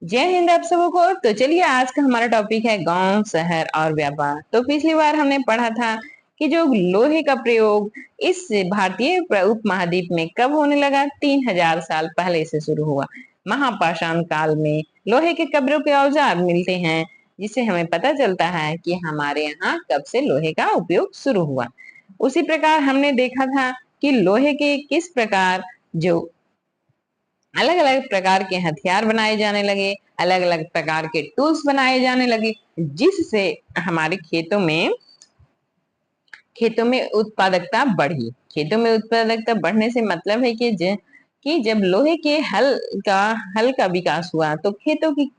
जय हिंद आप सबको। तो चलिए आज का हमारा टॉपिक है गांव, शहर और व्यापार। तो पिछली बार हमने पढ़ा था कि जो लोहे का प्रयोग इस भारतीय उपमहाद्वीप में कब होने लगा। 3000 साल पहले से शुरू हुआ। महापाषाण काल में लोहे के कब्रों के औजार मिलते हैं, जिससे हमें पता चलता है कि हमारे यहाँ कब से लोहे का उपयोग शुरू हुआ। उसी प्रकार हमने देखा था कि लोहे के किस प्रकार जो अलग अलग प्रकार के हथियार बनाए जाने लगे, अलग अलग प्रकार के टूल्स बनाए जाने लगे, जिससे हमारे खेतों में उत्पादकता बढ़ी। खेतों में उत्पादकता बढ़ने से मतलब है कि जब लोहे के हल का विकास हुआ तो खेतों की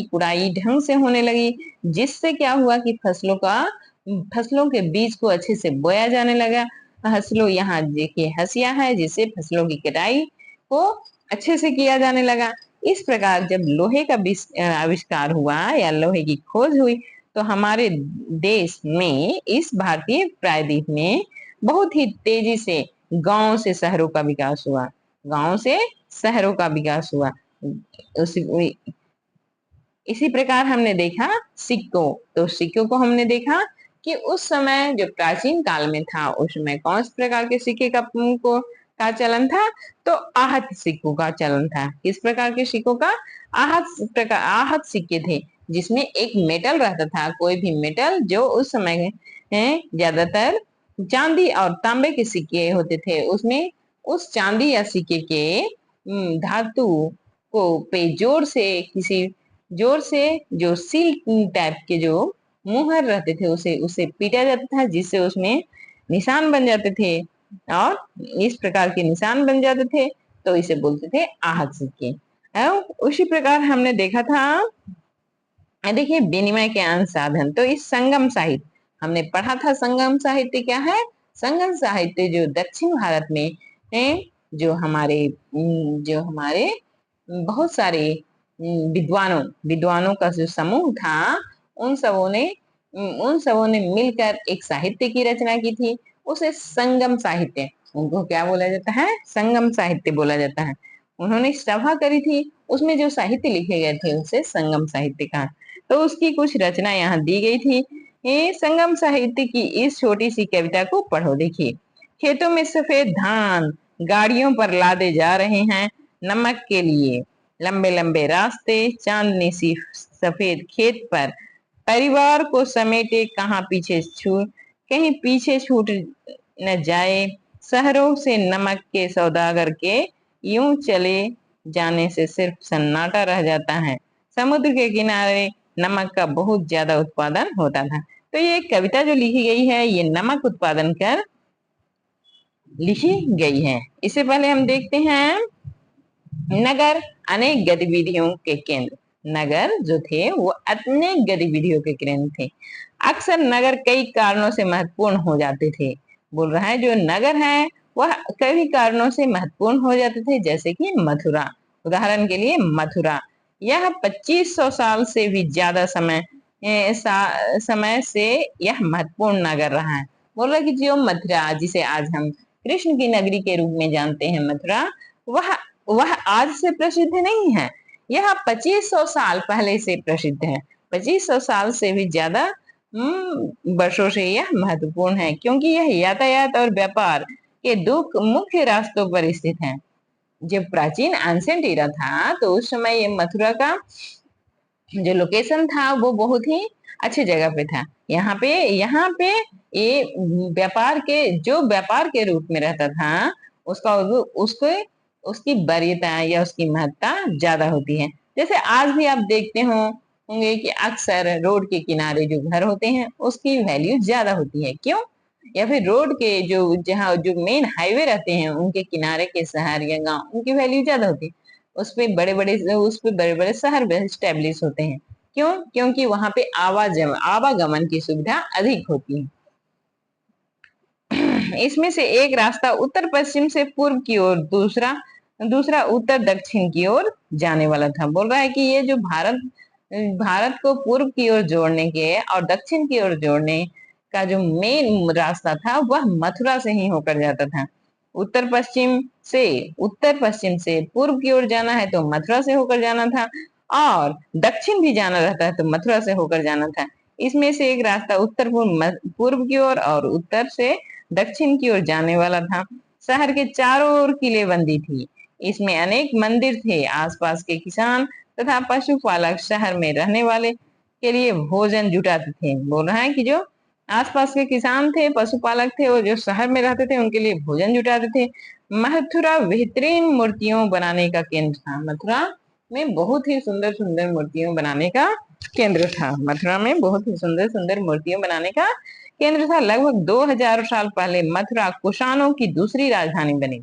कुड़ाई ढंग से होने लगी, जिससे क्या हुआ कि फसलों के बीज को अच्छे से बोया जाने लगा। फसलों यहाँ देखिए हसिया है, जिससे फसलों की कटाई को अच्छे से किया जाने लगा। इस प्रकार जब लोहे का आविष्कार हुआ या लोहे की खोज हुई, तो हमारे देश में इस भारतीय प्रायद्वीप में बहुत ही तेजी से गांव से शहरों का विकास हुआ। गांव से शहरों का विकास हुआ। इसी प्रकार हमने देखा सिक्कों। तो सिक्कों को हमने देखा कि उस समय जो प्राचीन काल में था, उस समय कौन से प्रकार के सिक्के का चलन था। तो आहत सिक्कों का चलन था। किस प्रकार के सिक्कों का? आहत सिक्के थे, जिसमें एक मेटल रहता था, कोई भी मेटल, जो उस समय ज्यादातर चांदी और तांबे के सिक्के होते थे। उसमें उस चांदी या सिक्के के धातु को पे जोर से जो सील टाइप के जो मुहर रहते थे, उसे उसे पीटा जाता था, जिससे उसमें निशान बन जाते थे। और इस प्रकार के निशान बन जाते थे, तो इसे बोलते थे आहत सिक्के। और उसी प्रकार हमने देखा था, देखिए विनिमय के अन्य साधन। तो इस संगम साहित्य हमने पढ़ा था। संगम साहित्य क्या है? संगम साहित्य जो दक्षिण भारत में जो हमारे बहुत सारे विद्वानों का जो समूह था, उन सबों ने मिलकर एक साहित्य की रचना की थी। उसे संगम साहित्य, उनको क्या बोला जाता है? संगम साहित्य बोला जाता है। उन्होंने सभा करी थी, उसमें जो साहित्य लिखे गए थे उसे संगम साहित्य कहा। तो उसकी कुछ रचना यहाँ दी गई थी। ये संगम साहित्य की इस छोटी सी कविता को पढ़ो। देखिए, खेतों में सफेद धान गाड़ियों पर लादे जा रहे हैं नमक के लिए। लंबे लंबे रास्ते चांदनी सी सफेद खेत पर, परिवार को समेटे कहीं पीछे छूट न जाए। शहरों से नमक के सौदागर के यूं चले जाने से सिर्फ सन्नाटा रह जाता है। समुद्र के किनारे नमक का बहुत ज्यादा उत्पादन होता था। तो ये कविता जो लिखी गई है, ये नमक उत्पादन कर लिखी गई है। इससे पहले हम देखते हैं नगर अनेक गतिविधियों के केंद्र। नगर जो थे वो अनेक गतिविधियों के केंद्र थे। अक्सर नगर कई कारणों से महत्वपूर्ण हो जाते थे। बोल रहा है जो नगर है वह कई कारणों से महत्वपूर्ण हो जाते थे, जैसे कि मथुरा। उदाहरण के लिए मथुरा, यह 2500 साल से भी ज्यादा समय से यह महत्वपूर्ण नगर रहा है। बोल रहा है कि जो मथुरा, जिसे आज हम कृष्ण की नगरी के रूप में जानते हैं, मथुरा, वह वह आज से प्रसिद्ध नहीं है। यह 2500 साल पहले से प्रसिद्ध है। 2500 साल से भी ज्यादा वर्षों से यह महत्वपूर्ण है, क्योंकि यह यातायात और व्यापार के दो मुख्य रास्तों पर स्थित है। जब प्राचीन एंशिएंट एरा था, तो उस समय ये मथुरा का जो लोकेशन था वो बहुत ही अच्छी जगह पे था। यहाँ पे ये व्यापार के रूप में रहता था, उसका उसको उसकी वरीयता या उसकी महत्ता ज्यादा होती है। जैसे आज भी आप देखते होंगे कि अक्सर रोड के किनारे जो घर होते हैं उसकी वैल्यू ज्यादा होती है। क्यों? या फिर रोड के जहाँ जो मेन हाईवे रहते हैं उनके किनारे के शहर या गांव, उनकी वैल्यू ज्यादा होती है। उस पे बड़े बड़े शहर स्टेब्लिश होते हैं। क्यों? क्योंकि वहां पे आवागमन की सुविधा अधिक होती है। इसमें से एक रास्ता उत्तर पश्चिम से पूर्व की ओर, दूसरा दूसरा उत्तर दक्षिण की ओर जाने वाला था। बोल रहा है कि ये जो भारत को पूर्व की ओर जोड़ने के और दक्षिण की ओर जोड़ने का जो मेन रास्ता था, वह मथुरा से ही होकर जाता था। उत्तर पश्चिम से पूर्व की ओर जाना है तो मथुरा से होकर जाना था, और दक्षिण भी जाना रहता है तो मथुरा से होकर जाना था। इसमें से एक रास्ता उत्तर पूर्व की ओर और उत्तर से दक्षिण की ओर जाने वाला था। शहर के चारों ओर किलेबंदी थी। इसमें अनेक मंदिर थे। आसपास के किसान तथा पशुपालक शहर में रहने वाले के लिए भोजन जुटाते थे। बोल रहा है कि जो आसपास के किसान थे, पशुपालक थे, वो जो शहर में रहते थे उनके लिए भोजन जुटाते थे। मथुरा बेहतरीन मूर्तियों बनाने का केंद्र था। मथुरा में बहुत ही सुंदर सुंदर मूर्तियों बनाने का केंद्र था। मथुरा में बहुत ही सुंदर सुंदर मूर्तियों बनाने का केंद्र था। लगभग 2000 साल पहले मथुरा कुषाणों की दूसरी राजधानी बनी,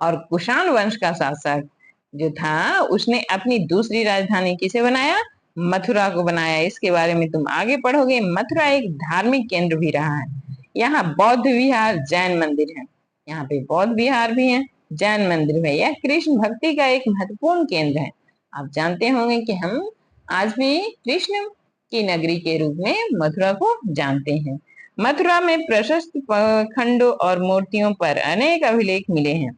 और कुषाण वंश का शासक जो था उसने अपनी दूसरी राजधानी किसे बनाया? मथुरा को बनाया। इसके बारे में तुम आगे पढ़ोगे। मथुरा एक धार्मिक केंद्र भी रहा है। यहाँ बौद्ध विहार, जैन मंदिर है। यहाँ पे बौद्ध विहार भी है, जैन मंदिर है। यह कृष्ण भक्ति का एक महत्वपूर्ण केंद्र है। आप जानते होंगे कि हम आज भी कृष्ण की नगरी के रूप में मथुरा को जानते हैं। मथुरा में प्रशस्त खंडों और मूर्तियों पर अनेक अभिलेख मिले हैं।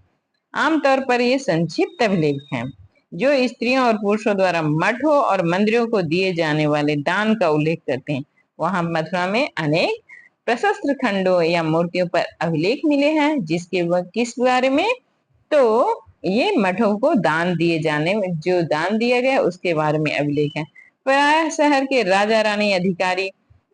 आमतौर पर ये संक्षिप्त अभिलेख हैं जो स्त्रियों और पुरुषों द्वारा मठों और मंदिरों को दिए जाने वाले दान का उल्लेख करते हैं। वहां मथुरा में अनेक प्रशस्त्र खंडों या मूर्तियों पर अभिलेख मिले हैं, जिसके किस बारे में? तो ये मठों को दान दिए जाने में, जो दान दिया गया उसके बारे में अभिलेख है। प्राय शहर के राजा रानी, अधिकारी,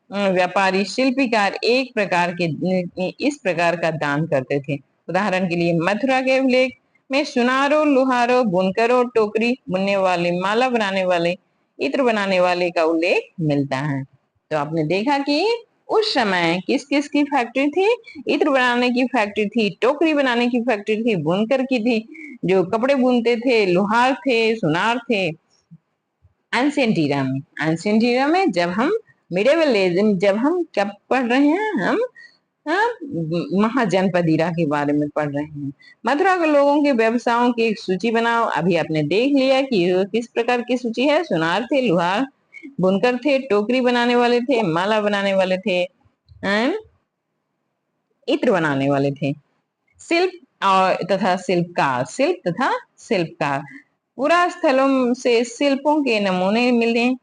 व्यापारी, शिल्पीकार एक प्रकार के इस प्रकार का दान करते थे। उदाहरण के लिए मथुरा के अभिलेख में सुनारों, लुहारों, बुनकरों, टोकरी बुनने वाले, माला बनाने वाले, इत्र बनाने वाले का उल्लेख मिलता है। तो आपने देखा कि उस समय किस किस की फैक्ट्री थी? इत्र बनाने की फैक्ट्री थी, टोकरी बनाने की फैक्ट्री थी, बुनकर की थी, जो कपड़े बुनते थे, लोहार थे, सुनार थे। एंशियंट एरा में जब हम मिडेवल एज, जब हम कब पढ़ रहे हैं? हम महाजनपद इरा के बारे में पढ़ रहे हैं। मथुरा के लोगों के व्यवसायों की एक सूची बनाओ। अभी आपने देख लिया कि किस प्रकार की सूची है। सुनार थे, लुहार, बुनकर थे, टोकरी बनाने वाले थे, माला बनाने वाले थे, इत्र बनाने वाले थे, शिल्प और तथा शिल्पकार, पुरा स्थलों से शिल्पों के नमूने मिले।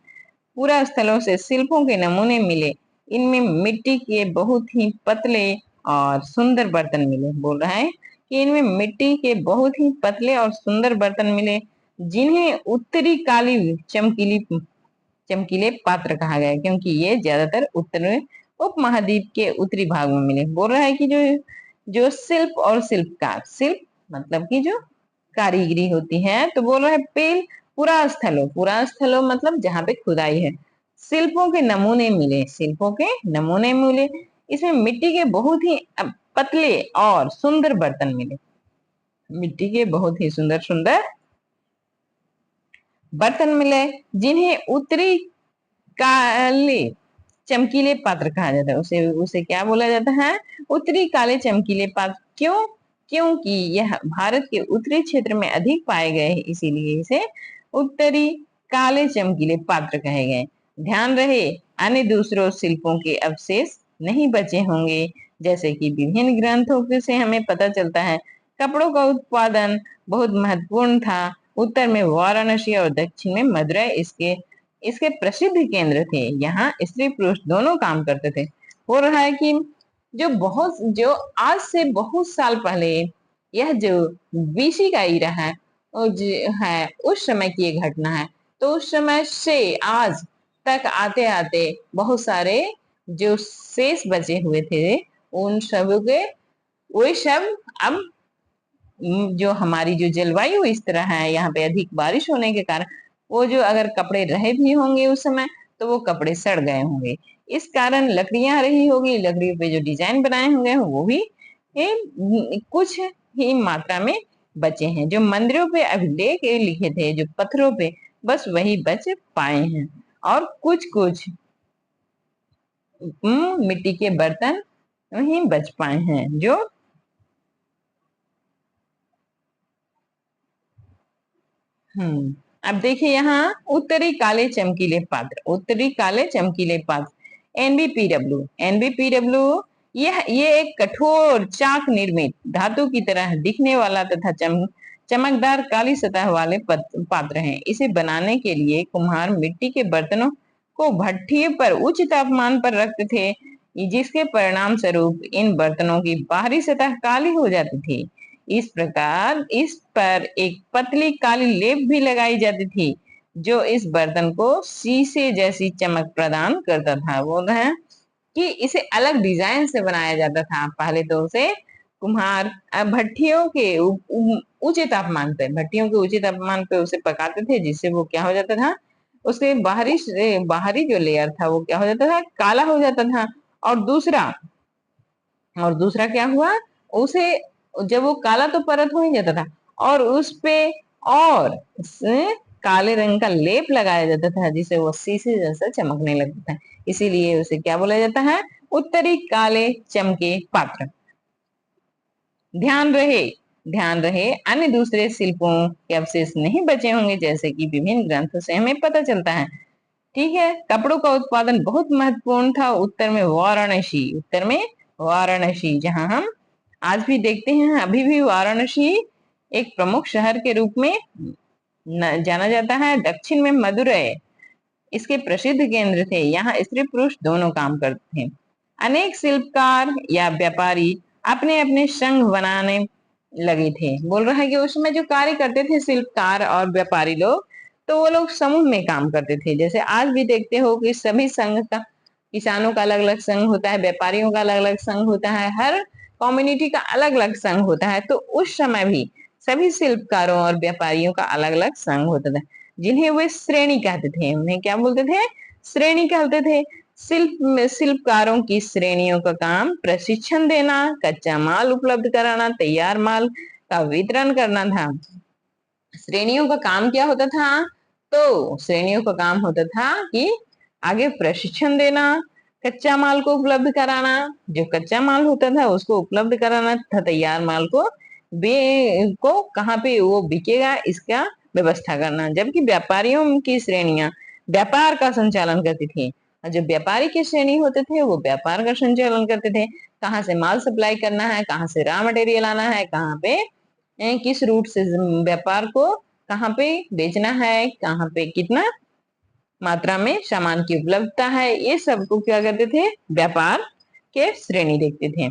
पुरा स्थलों से शिल्पों के नमूने मिले। इनमें मिट्टी के बहुत ही पतले और सुंदर बर्तन मिले। बोल रहा है कि इनमें मिट्टी के बहुत ही पतले और सुंदर बर्तन मिले, जिन्हें उत्तरी काली चमकीले पात्र कहा गया, क्योंकि ये ज्यादातर उत्तर उपमहाद्वीप के उत्तरी भाग में मिले। बोल रहा है कि जो जो शिल्प और शिल्पकार, शिल्प मतलब कि जो कारीगरी होती है, तो बोल रहा है पेल पुरा स्थलों मतलब जहाँ पे खुदाई है। शिल्पों के नमूने मिले, शिल्पों के नमूने मिले। इसमें मिट्टी के बहुत ही पतले और सुंदर बर्तन मिले। मिट्टी के बहुत ही सुंदर सुंदर बर्तन मिले, जिन्हें उत्तरी काले चमकीले पात्र कहा जाता है। उसे उसे क्या बोला जाता है? उत्तरी काले चमकीले पात्र। क्यों? क्योंकि यह भारत के उत्तरी क्षेत्र में अधिक पाए गए हैं, इसीलिए इसे उत्तरी काले चमकीले पात्र कहे गए। ध्यान रहे, अन्य दूसरों शिल्पों के अवशेष नहीं बचे होंगे, जैसे कि विभिन्न ग्रंथों से हमें पता चलता है कपड़ों का उत्पादन बहुत महत्वपूर्ण था। उत्तर में वाराणसी और दक्षिण में मदुरै इसके इसके प्रसिद्ध केंद्र थे। यहाँ स्त्री पुरुष दोनों काम करते थे। हो रहा है कि जो आज से बहुत साल पहले, यह जो बीसी का इरा है, उस समय की ये घटना है। तो उस समय से आज तक आते आते बहुत सारे जो शेष बचे हुए थे, उन सब के वही सब अब जो हमारी जो जलवायु इस तरह है, यहाँ पे अधिक बारिश होने के कारण वो जो अगर कपड़े रहे भी होंगे उस समय, तो वो कपड़े सड़ गए होंगे। इस कारण लकड़ियां रही होगी, लकड़ियों पे जो डिजाइन बनाए होंगे वो भी कुछ ही मात्रा में बचे हैं। जो मंदिरों पे अभिलेख लिखे थे, जो पत्थरों पे, बस वही बच पाए हैं, और कुछ कुछ मिट्टी के बर्तन वही बच पाए हैं। जो अब देखिए यहाँ उत्तरी काले चमकीले पात्र, उत्तरी काले चमकीले पात्र, एनबीपीडब्ल्यू, एनबीपीडब्ल्यू ये एक कठोर चाक निर्मित धातु की तरह दिखने वाला तथा चमकदार काली सतह वाले पात्र हैं। इसे बनाने के लिए कुम्हार मिट्टी के बर्तनों को भट्ठी पर उच्च तापमान पर रखते थे, जिसके परिणाम स्वरूप इन बर्तनों की बाहरी सतह काली हो जाती थी। इस प्रकार इस पर एक पतली काली लेप भी लगाई जाती थी, जो इस बर्तन को शीशे जैसी चमक प्रदान करता था। बोल रहे हैं कि इसे अलग डिजाइन से बनाया जाता था। पहले तो उसे कुम्हार भट्टियों के ऊंचे तापमान पे भट्टियों के ऊंचे तापमान पे उसे पकाते थे, जिससे वो क्या हो जाता था, उसके बाहरी जो लेयर था वो क्या हो जाता था, काला हो जाता था। और दूसरा क्या हुआ, उसे जब वो काला तो परत हो ही जाता था, और उस पे और काले रंग का लेप लगाया जाता था, जिसे वो शीशे जैसा चमकने लगता था। इसीलिए उसे क्या बोला जाता है, उत्तरी काले चमके पात्र। ध्यान रहे अन्य दूसरे शिल्पों के अवशेष नहीं बचे होंगे, जैसे कि विभिन्न ग्रंथों से हमें पता चलता है। ठीक है, कपड़ों का उत्पादन बहुत महत्वपूर्ण था उत्तर में वाराणसी, जहां हम आज भी देखते हैं। अभी भी वाराणसी एक प्रमुख शहर के रूप में जाना जाता है। दक्षिण में मदुरै इसके प्रसिद्ध केंद्र थे। यहाँ स्त्री पुरुष दोनों काम करते थे। अनेक शिल्पकार या व्यापारी अपने अपने संघ बनाने लगे थे। बोल रहा है कि उसमें जो कार्य करते थे शिल्पकार और व्यापारी लोग, तो वो लोग समूह में काम करते थे। जैसे आज भी देखते हो कि सभी संघ का, किसानों का अलग अलग संघ होता है, व्यापारियों का अलग अलग संघ होता है, हर कम्युनिटी का अलग अलग संघ होता है। तो उस समय भी सभी शिल्पकारों और व्यापारियों का अलग अलग संघ होता था, जिन्हें वे श्रेणी कहते थे। उन्हें क्या बोलते थे, श्रेणी कहते थे। शिल्पकारों की श्रेणियों का काम प्रशिक्षण देना, कच्चा माल उपलब्ध कराना, तैयार माल का वितरण करना था। श्रेणियों का काम क्या होता था, तो श्रेणियों का काम होता था कि आगे प्रशिक्षण देना, कच्चा माल को उपलब्ध कराना, जो कच्चा माल होता था उसको उपलब्ध कराना तथा तैयार माल को कहाँ पे वो बिकेगा इसका व्यवस्था करना। जबकि व्यापारियों की श्रेणियां व्यापार का संचालन करती थी। जो व्यापारी की श्रेणी होते थे वो व्यापार का संचालन करते थे। कहाँ से माल सप्लाई करना है, कहाँ से रॉ मटेरियल आना है, कहाँ पे किस रूट से व्यापार को कहाँ पे बेचना है, कहाँ पे कितना मात्रा में सामान की उपलब्धता है, ये सब को क्या करते थे, व्यापार के श्रेणी देखते थे।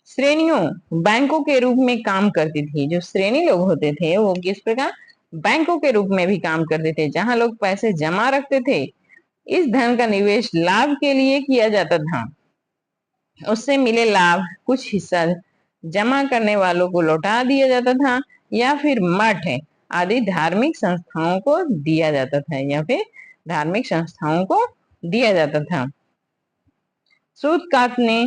श्रेणियों बैंकों के रूप में काम करती थी। जो श्रेणी लोग होते थे वो किस प्रकार बैंकों के रूप में भी काम करते थे, जहां लोग पैसे जमा रखते थे। इस धन का निवेश लाभ के लिए किया जाता था। उससे मिले लाभ कुछ हिस्सा जमा करने वालों को लौटा दिया जाता था, या फिर मठ आदि धार्मिक संस्थाओं को दिया जाता था, या फिर धार्मिक संस्थाओं को दिया जाता था। सूत काटने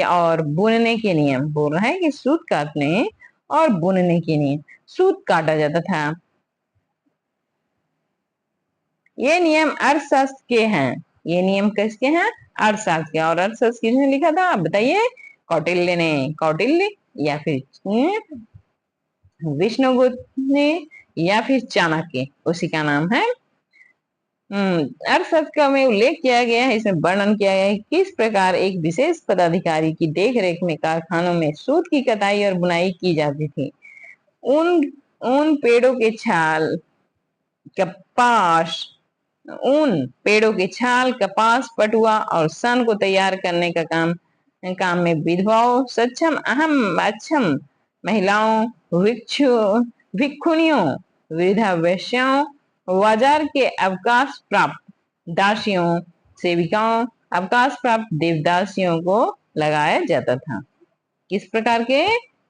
और बुनने के नियम। बोल रहा है कि सूत काटने और बुनने के नियम। सूत काटा जाता था। ये नियम अर्थशास्त्र के हैं। ये नियम किसके हैं, अर्थशास्त्र के। और अर्थशास्त्र किसने लिखा था, आप बताइए। कौटिल्य ने। कौटिल्य या फिर विष्णुगुप्त ने या फिर चाणक्य, उसी का नाम है। अर्थशास्त्र में उल्लेख किया गया है, इसमें वर्णन किया गया है किस प्रकार एक विशेष पदाधिकारी की देखरेख में कारखानों में सूत की कताई और बुनाई की जाती थी। उन उन पेड़ों के छाल कपास ऊन पेड़ों के छाल, कपास, पटुआ और सन को तैयार करने का काम में विधवाओं, सक्षम अहम अक्षम महिलाओं, भिक्षुणियों, वृद्धा वेश्याओं, बाजार के अवकाश प्राप्त दासियों, सेविकाओं, अवकाश प्राप्त देवदासियों को लगाया जाता था। किस प्रकार के,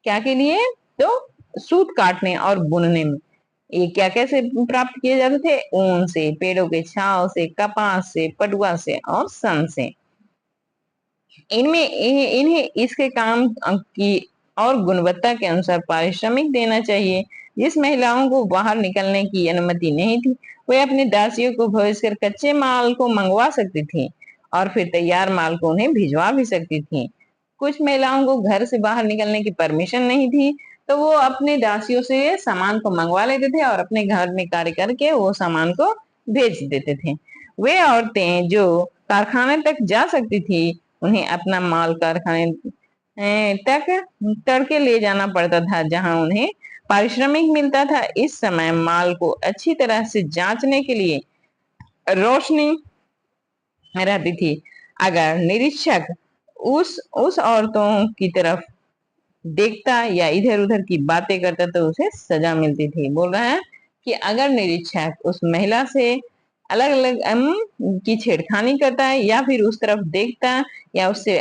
क्या के लिए, तो सूत काटने और बुनने में। ये क्या कैसे प्राप्त किए जाते थे, ऊन से, पेड़ों के छाल से, कपास से, पटुआ से और सन से। इन्हें इसके काम की और गुणवत्ता के अनुसार पारिश्रमिक देना चाहिए। जिस महिलाओं को बाहर निकलने की अनुमति नहीं थी, वे अपनी दासियों को भेजकर कच्चे माल को मंगवा सकती थी और फिर तैयार माल को उन्हें भिजवा भी सकती थी। कुछ महिलाओं को घर से बाहर निकलने की परमिशन नहीं थी, तो वो अपने दासियों से सामान को मंगवा लेते थे और अपने घर में कार्य करके वो सामान को भेज देते थे। वे औरतें जो कारखाने तक जा सकती थी, उन्हें अपना माल कारखाने तक करके ले जाना पड़ता था, जहां उन्हें पारिश्रमिक मिलता था। इस समय माल को अच्छी तरह से जांचने के लिए रोशनी रहती थी। अगर निरीक्षक उस औरतों की तरफ देखता या इधर उधर की बातें करता तो उसे सजा मिलती थी। बोल रहा है कि अगर निरीक्षक उस महिला से अलग अलग की छेड़खानी करता है या फिर उस तरफ देखता या उससे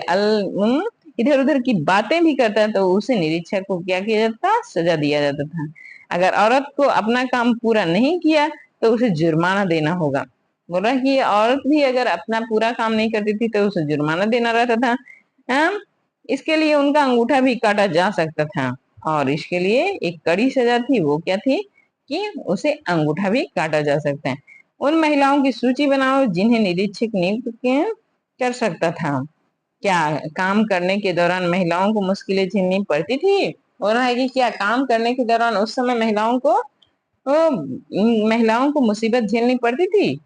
इधर उधर की बातें भी करता है तो उसे निरीक्षक को क्या किया जाता, सजा दिया जाता था। अगर औरत को अपना काम पूरा नहीं किया तो उसे जुर्माना देना होगा। बोल रहा है कि औरत भी अगर अपना पूरा काम नहीं करती थी तो उसे जुर्माना देना रहता था। हाँ? इसके लिए उनका अंगूठा भी काटा जा सकता था, और इसके लिए एक कड़ी सजा थी, वो क्या थी कि उसे अंगूठा भी काटा जा सकता है। उन महिलाओं की सूची बनाओ जिन्हें निरीक्षक नियुक्त कर सकता था। क्या काम करने के दौरान महिलाओं को मुश्किलें झेलनी पड़ती थी? और है कि क्या काम करने के दौरान उस समय महिलाओं को मुसीबत झेलनी पड़ती थी?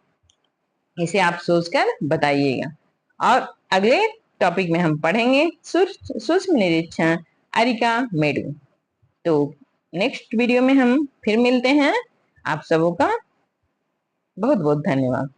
इसे आप सोचकर बताइएगा। और अगले टॉपिक में हम पढ़ेंगे सूक्ष्म निरीक्षण अरिका मेडू। तो नेक्स्ट वीडियो में हम फिर मिलते हैं। आप सबों का बहुत बहुत धन्यवाद।